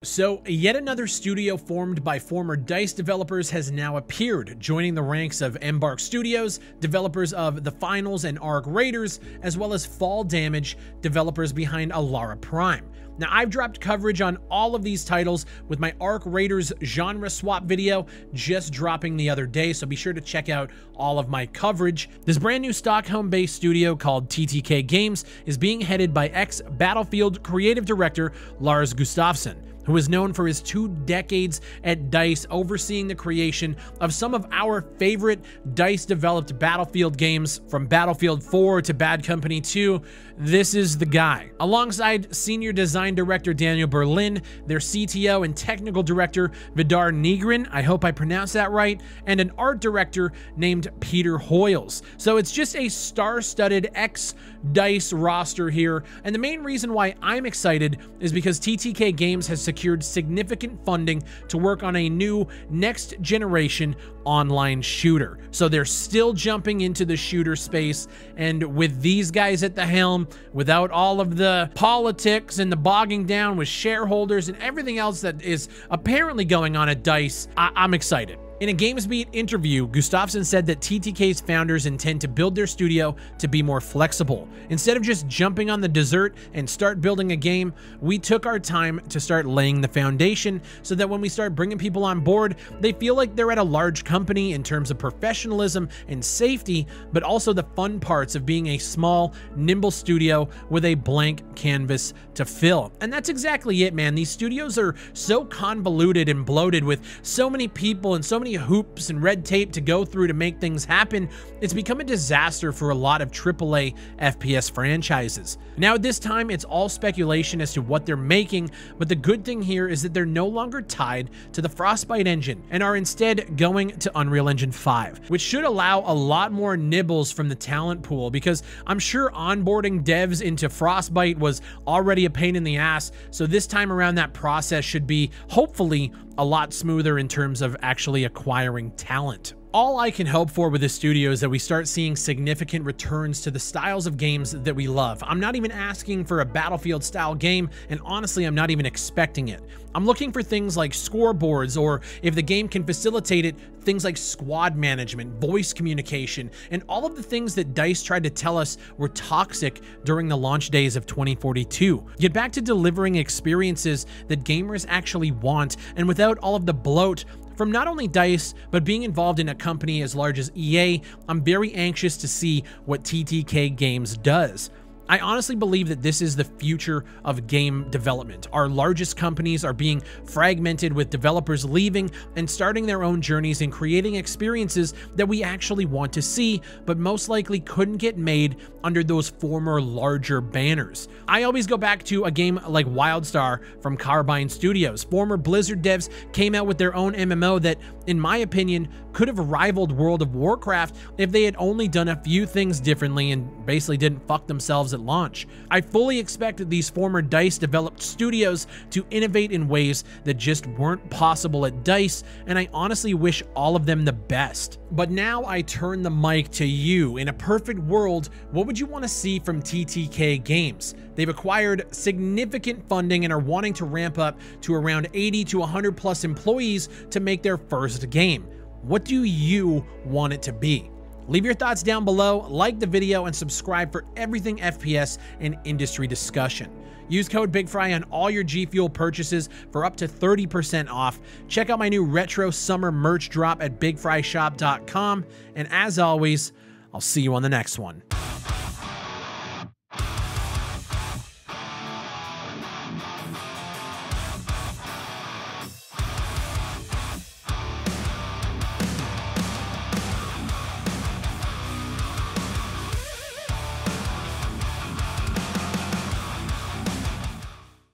So, yet another studio formed by former DICE developers has now appeared, joining the ranks of Embark Studios, developers of The Finals and Arc Raiders, as well as Fall Damage, developers behind Alara Prime. Now, I've dropped coverage on all of these titles with my Arc Raiders genre swap video just dropping the other day, so be sure to check out all of my coverage. This brand new Stockholm-based studio called TTK Games is being headed by ex-Battlefield creative director Lars Gustavvson, who is known for his 2 decades at DICE overseeing the creation of some of our favorite DICE-developed Battlefield games, from Battlefield 4 to Bad Company 2. This is the guy. Alongside senior design director Daniel Berlin, their CTO and technical director Vidar Nygren, I hope I pronounced that right, and an art director named Peter Hoyles. So it's just a star-studded ex-DICE roster here, and the main reason why I'm excited is because TTK Games has secured significant funding to work on a new next-generation online shooter. So they're still jumping into the shooter space, and with these guys at the helm, without all of the politics and the bogging down with shareholders and everything else that is apparently going on at DICE, I'm excited. In a GamesBeat interview, Gustavvson said that TTK's founders intend to build their studio to be more flexible. Instead of just jumping on the dessert and start building a game, we took our time to start laying the foundation so that when we start bringing people on board, they feel like they're at a large company in terms of professionalism and safety, but also the fun parts of being a small, nimble studio with a blank canvas to fill. And that's exactly it, man. These studios are so convoluted and bloated with so many people and so many hoops and red tape to go through to make things happen. It's become a disaster for a lot of AAA FPS franchises. Now at this time, it's all speculation as to what they're making, but the good thing here is that they're no longer tied to the Frostbite engine and are instead going to Unreal Engine 5, which should allow a lot more nibbles from the talent pool, because I'm sure onboarding devs into Frostbite was already a pain in the ass, so this time around that process should be, hopefully, a lot smoother in terms of actually acquiring talent. All I can hope for with this studio is that we start seeing significant returns to the styles of games that we love. I'm not even asking for a Battlefield-style game, and honestly, I'm not even expecting it. I'm looking for things like scoreboards, or if the game can facilitate it, things like squad management, voice communication, and all of the things that DICE tried to tell us were toxic during the launch days of 2042. Get back to delivering experiences that gamers actually want, and without all of the bloat from not only DICE, but being involved in a company as large as EA, I'm very anxious to see what TTK Games does. I honestly believe that this is the future of game development. Our largest companies are being fragmented, with developers leaving and starting their own journeys and creating experiences that we actually want to see, but most likely couldn't get made under those former larger banners. I always go back to a game like WildStar from Carbine Studios. Former Blizzard devs came out with their own MMO that, in my opinion, could have rivaled World of Warcraft if they had only done a few things differently and basically didn't fuck themselves at launch. I fully expected these former DICE developed studios to innovate in ways that just weren't possible at DICE, and I honestly wish all of them the best. But now I turn the mic to you. In a perfect world, what would you want to see from TTK Games? They've acquired significant funding and are wanting to ramp up to around 80 to 100 plus employees to make their first game. What do you want it to be? Leave your thoughts down below, like the video, and subscribe for everything FPS and industry discussion. Use code BigFry on all your G Fuel purchases for up to 30% off. Check out my new retro summer merch drop at BigfryShop.com. And as always, I'll see you on the next one.